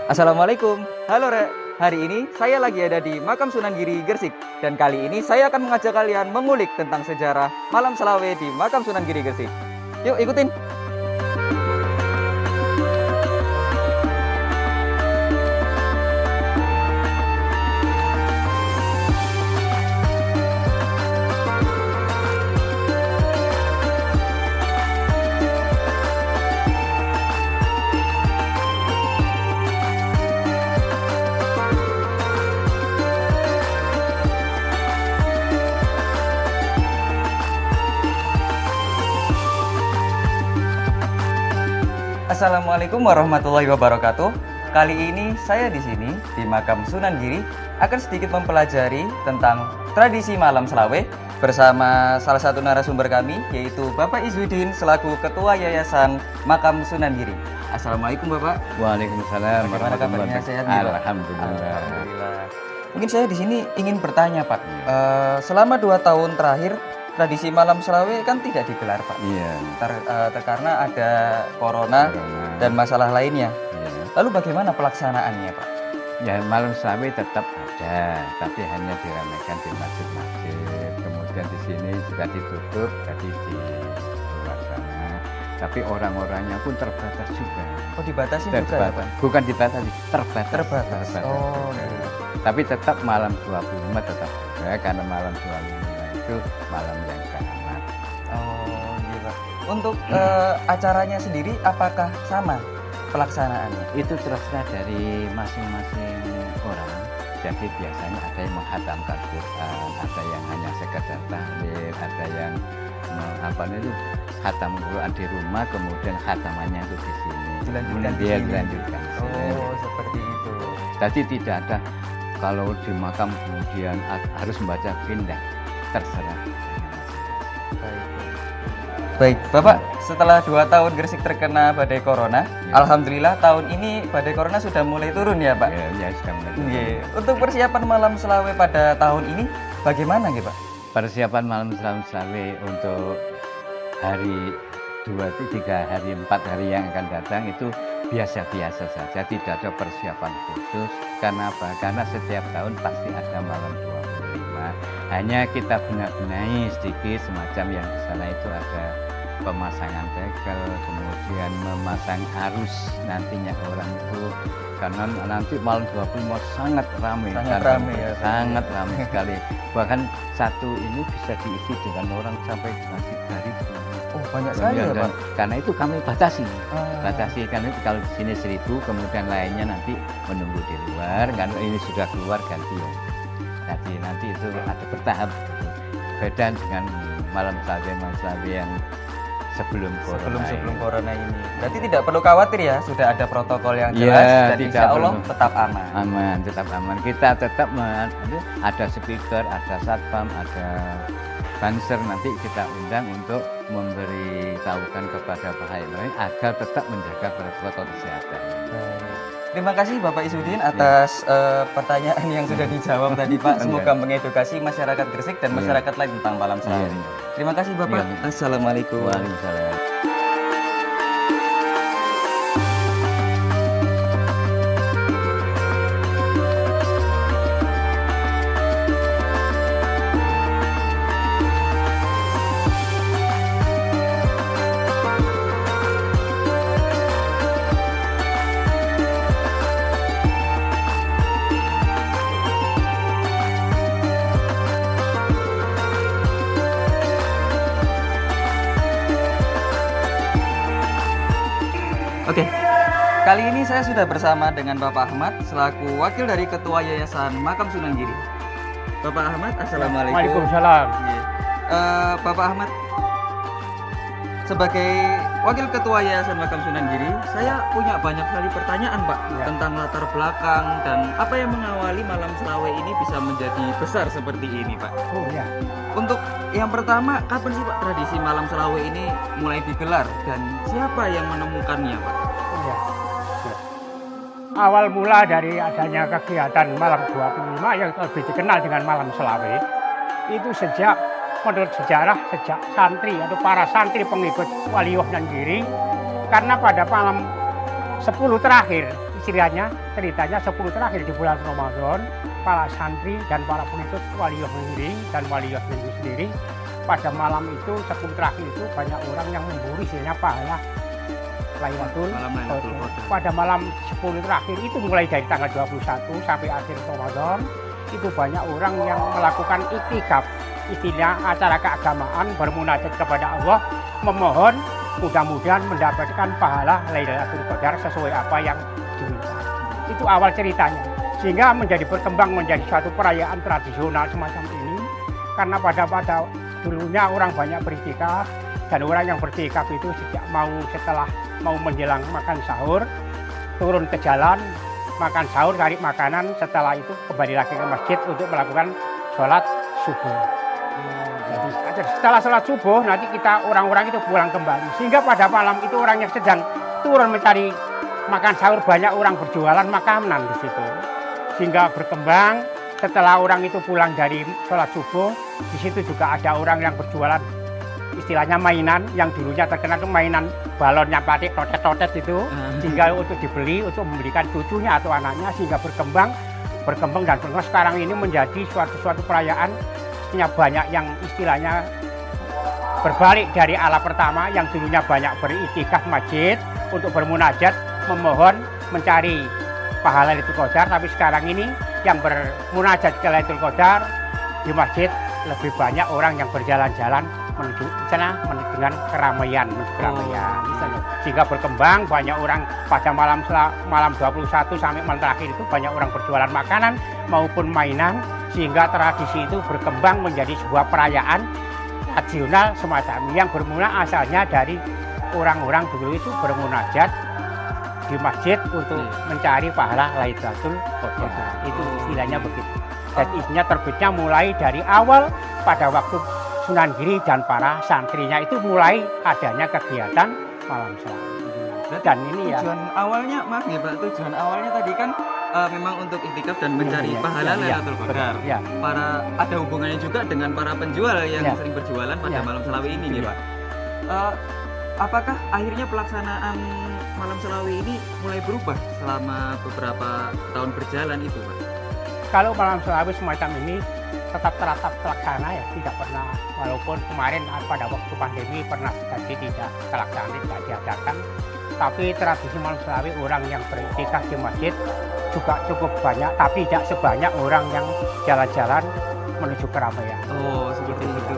Assalamualaikum, halo Rek. Hari ini saya lagi ada di Makam Sunan Giri, Gresik. Dan kali ini saya akan mengajak kalian mengulik tentang sejarah Malam Selawe di Makam Sunan Giri, Gresik. Yuk ikutin. Assalamualaikum warahmatullahi wabarakatuh. Kali ini saya di sini di Makam Sunan Giri akan sedikit mempelajari tentang tradisi malam Selawe bersama salah satu narasumber kami yaitu Bapak Izzuddin selaku Ketua Yayasan Makam Sunan Giri. Assalamualaikum Bapak. Waalaikumsalam. Bagaimana kabarnya? Sehat ya, Pak? Alhamdulillah. Alhamdulillah. Mungkin saya di sini ingin bertanya Pak, selama 2 tahun terakhir tradisi malam Selawe kan tidak digelar Pak. Iya. Karena ada corona dan masalah lainnya. Iya. Lalu bagaimana pelaksanaannya Pak? Ya, malam Selawe tetap ada, tapi hanya diramaikan di masjid-masjid. Kemudian di sini juga ditutup, jadi di luar sana. Tapi orang-orangnya pun terbatas juga. Oh dibatasi juga ya Pak? Bukan dibatasi, terbatas. Terbatas. Oh. Iya. Tapi tetap malam 25 tetap ada, karena malam 25 itu malam yang keramat. Oh iya Pak. Untuk acaranya sendiri apakah sama pelaksanaannya? Itu terserah dari masing-masing orang. Jadi biasanya ada yang menghatamkan Quran, ada yang hanya sekedar tahlil, ada yang khatam Quran di rumah, kemudian khatamannya itu di sini. Dilanjutkan. Oh seperti itu. Jadi tidak ada kalau di makam kemudian harus membaca pindah, terserah. Baik, Bapak, setelah 2 tahun Gresik terkena badai corona, Ya. alhamdulillah tahun ini badai corona sudah mulai turun ya, Pak. Ya sudah mulai. Nggih. Untuk persiapan malam Selawe pada tahun ini bagaimana nggih, Pak? Persiapan malam Selawe untuk hari 2, 3 hari, 4 hari yang akan datang itu biasa-biasa saja, tidak ada persiapan khusus. Karena apa? Karena setiap tahun pasti ada malam 25. Hanya kita benar-benari sedikit, semacam yang di sana itu ada pemasangan tegel, kemudian memasang arus nantinya orang itu, karena nanti malam 25 sangat ramai. Sangat ramai sekali. Bahkan satu ini bisa diisi dengan orang sampai dengan 3.000. Oh, banyak sekali ya, Pak. Karena itu kami batasi. Batasi karena itu kalau di sini 1.000, kemudian lainnya nanti menunggu di luar. Karena ini sudah keluar gantian. Jadi nanti itu ada bertahap. Beda dengan malam Selawe yang sebelum corona ini. Berarti tidak perlu khawatir ya, sudah ada protokol yang jelas dan insya Allah tetap aman. Aman, tetap aman. Kita tetap ada speaker, ada satpam, ada banser, nanti kita undang untuk memberi tahukan kepada pihak lain agar tetap menjaga protokol kesehatan. Terima kasih Bapak Izzuddin atas pertanyaan yang sudah dijawab tadi Pak. Semoga mengedukasi masyarakat Gresik dan masyarakat lain tentang malam Selawe. Terima kasih Bapak. Assalamualaikum. Waalaikumsalam. Oke, kali ini saya sudah bersama dengan Bapak Ahmad selaku wakil dari Ketua Yayasan Makam Sunan Giri. Bapak Ahmad, assalamualaikum. Waalaikumsalam. Bapak Ahmad, sebagai wakil Ketua Yayasan Makam Sunan Giri, saya punya banyak sekali pertanyaan Pak tentang latar belakang dan apa yang mengawali malam Selawe ini bisa menjadi besar seperti ini Pak. Oh ya. Untuk yang pertama, kapan sih Pak tradisi malam Selawe ini mulai digelar dan siapa yang menemukannya Pak? Oh ya. Awal mula dari adanya kegiatan malam 25 yang lebih dikenal dengan malam Selawe itu menurut sejarah sejak santri atau para santri pengikut Waliullah Sunan Giri, karena pada malam 10 terakhir ceritanya 10 terakhir di bulan Ramadan, para santri dan para pengikut Waliyah sendiri dan Waliyah sendiri pada malam itu 10 terakhir itu banyak orang yang memburu istilahnya pahala Lailatul Qadar. Pada malam 10 terakhir itu mulai dari tanggal 21 sampai akhir Ramadan itu banyak orang yang melakukan iktikaf, istilah acara keagamaan bermunajat kepada Allah, memohon mudah-mudahan mendapatkan pahala Lailatul Qadar sesuai apa yang diminta. Itu awal ceritanya, sehingga berkembang menjadi suatu perayaan tradisional semacam ini karena pada dulunya orang banyak beriktikaf dan orang yang beriktikaf itu setelah mau menjelang makan sahur turun ke jalan makan sahur, cari makanan, setelah itu kembali lagi ke masjid untuk melakukan sholat subuh. Jadi setelah sholat subuh nanti kita orang-orang itu pulang kembali, sehingga pada malam itu orang yang sedang turun mencari makan sahur banyak orang berjualan makanan di situ, sehingga berkembang setelah orang itu pulang dari sholat subuh di situ juga ada orang yang berjualan istilahnya mainan yang dulunya terkenal itu mainan balonnya pakai totet-totet itu, sehingga untuk dibeli untuk memberikan cucunya atau anaknya, sehingga berkembang dan berkembang sekarang ini menjadi suatu perayaan yang banyak yang istilahnya berbalik dari ala pertama yang dulunya banyak beriktikaf masjid untuk bermunajat memohon mencari pahala Lailatul Qadar, tapi sekarang ini yang bermunajat ke Lailatul Qadar di masjid lebih banyak orang yang berjalan-jalan menuju sana dengan keramaian, sehingga berkembang banyak orang pada malam 21 sampai malam terakhir itu banyak orang berjualan makanan maupun mainan, sehingga tradisi itu berkembang menjadi sebuah perayaan tradisional semacam yang bermula asalnya dari orang-orang dulu itu bermunajat di masjid untuk mencari pahala Lailatul Qadar. Itu istilahnya begitu. Jadi isinya terbitnya mulai dari awal pada waktu Sunan Giri dan para santrinya itu mulai adanya kegiatan malam Selawik. Dan ini tujuan awalnya, maaf ya Pak, tujuan awalnya tadi kan memang untuk iktikaf dan mencari pahala Lailatul Qadar. Para ada hubungannya juga dengan para penjual yang sering berjualan pada malam Selawik ini nih Pak. Apakah akhirnya pelaksanaan malam Selawik ini mulai berubah selama beberapa tahun berjalan itu Pak? Kalau malam Selawik semacam ini tetap terlaksana ya, tidak pernah, walaupun kemarin pada waktu pandemi pernah jadi tidak terlaksana, tidak diadakan, tapi tradisi malam Selawik orang yang beriktikaf di masjid juga cukup banyak, tapi tidak sebanyak orang yang jalan-jalan menuju keramaian. Oh, seperti itu.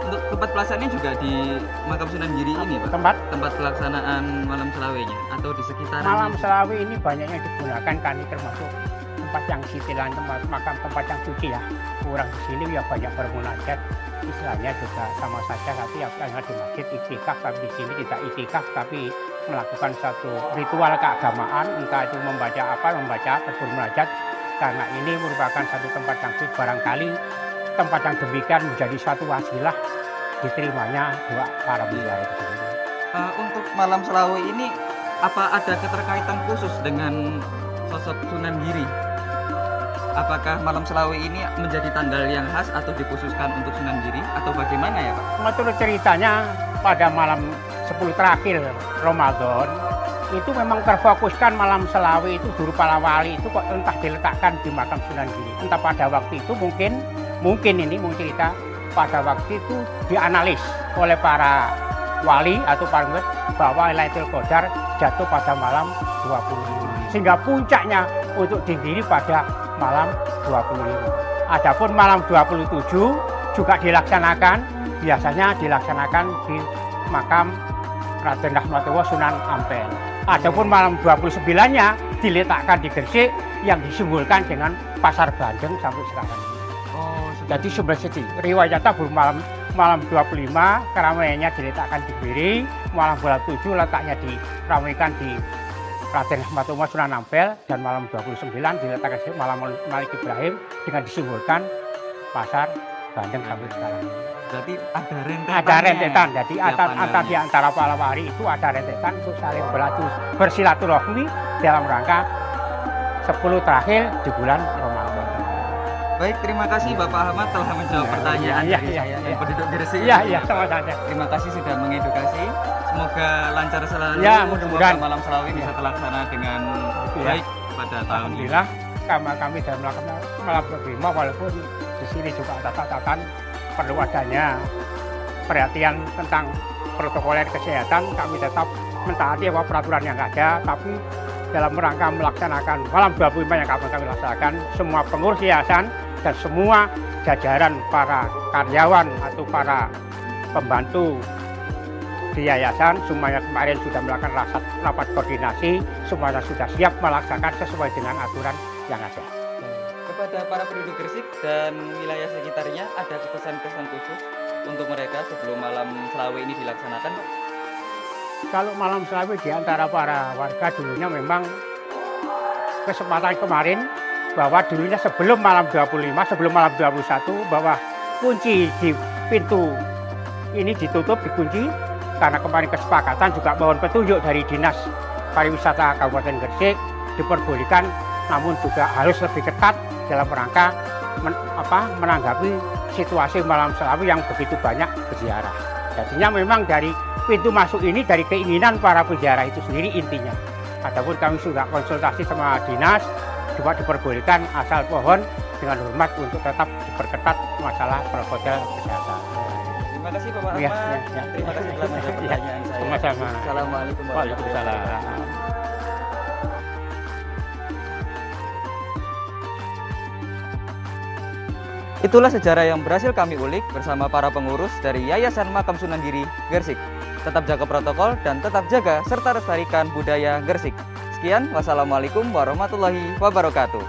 Untuk tempat pelaksanaannya juga di Makam Sunan Giri ini Pak? Tempat pelaksanaan malam Selawiknya atau di sekitar malam Selawik ini banyaknya digunakan kan, termasuk tempat yang sitilan, tempat yang suci ya. Orang di sini ya banyak bermunajat, istilahnya juga sama saja, tapi ya di masjid iktikaf, tapi di sini tidak iktikaf, tapi melakukan satu ritual keagamaan, entah itu membaca bermunajat, karena ini merupakan satu tempat yang suci. Barangkali tempat yang demikian menjadi suatu wasilah diterimanya doa para penziarah itu sendiri. Untuk malam Selawik ini apa ada keterkaitan khusus dengan sosok Sunan Giri? Apakah malam Selawik ini menjadi tanggal yang khas atau dikhususkan untuk Sunan Giri atau bagaimana ya Pak? Menurut ceritanya pada malam 10 terakhir Ramadan itu memang terfokuskan malam Selawik itu dulu para wali itu kok entah diletakkan di makam Sunan Giri. Entah pada waktu itu mungkin cerita pada waktu itu dianalis oleh para wali atau para murid bahwa Lailatul Qadar jatuh pada malam 25, sehingga puncaknya untuk didiri pada malam 25. Adapun malam 27 juga biasanya dilaksanakan di makam Raden Rahmatullah Sunan Ampel. Adapun malam 29-nya diletakkan di Gresik yang disimbolkan dengan Pasar Bandeng sampai sekarang. Jadi sebenarnya riwayatnya malam 25 keramaiannya diletakkan di Giri, malam 27 letaknya diramaikan di Raden Rahmatullah Sunan Ampel, dan malam 29 diletakkan di malam Malik Ibrahim dengan disimbolkan Pasar Bandeng sampai sekarang. Berarti ada rentetan. Jadi di antara para wali itu ada rentetan untuk saling bersilaturahmi dalam rangka 10 terakhir di bulan Ramadan. Baik, terima kasih Bapak Ahmad telah menjawab pertanyaan dari saya dan penduduk Gresik. Iya, sama saja. Terima kasih sudah mengedukasi. Semoga lancar selalu. Ya, mudah-mudahan. Semoga malam Selawe bisa Ya. terlaksana dengan Ya. baik pada tahun ini. Alhamdulillah kami dalam melakukan malam berprima, walaupun di sini juga ada catatan perlu adanya perhatian tentang protokoler kesehatan. Kami tetap mentaati apa peraturan yang ada, tapi dalam rangka melaksanakan malam 25 yang akan kami laksanakan, semua pengurus yayasan dan semua jajaran para karyawan atau para pembantu di yayasan semuanya kemarin sudah melakukan rapat koordinasi, semuanya sudah siap melaksanakan sesuai dengan aturan yang ada. Kepada para penduduk Gresik dan wilayah sekitarnya, ada kesan-kesan khusus untuk mereka sebelum malam Selawe ini dilaksanakan, Pak? Kalau malam Selawe di antara para warga dulunya memang kesempatan kemarin bahwa dulunya sebelum malam 25, sebelum malam 21 bahwa kunci di pintu ini ditutup, dikunci karena kemarin kesepakatan juga mohon petunjuk dari Dinas Pariwisata Kabupaten Gresik diperbolehkan, namun juga harus lebih ketat dalam rangka menanggapi situasi malam Selawe yang begitu banyak peziarah. Jadinya memang dari pintu masuk ini dari keinginan para peziarah itu sendiri intinya. Adapun kami sudah konsultasi sama dinas, juga diperbolehkan asal pohon dengan hormat untuk tetap diperketat masalah protokol kesehatan. Terima kasih Bapak Ahmad. Ya, ya. Terima kasih telah menjawab Ya, pertanyaan saya. sama-sama. Assalamualaikum warahmatullahi wabarakatuh. Waalaikumsalam. Itulah sejarah yang berhasil kami ulik bersama para pengurus dari Yayasan Makam Sunan Giri, Gresik. Tetap jaga protokol dan tetap jaga serta lestarikan budaya Gresik. Sekian, wassalamualaikum warahmatullahi wabarakatuh.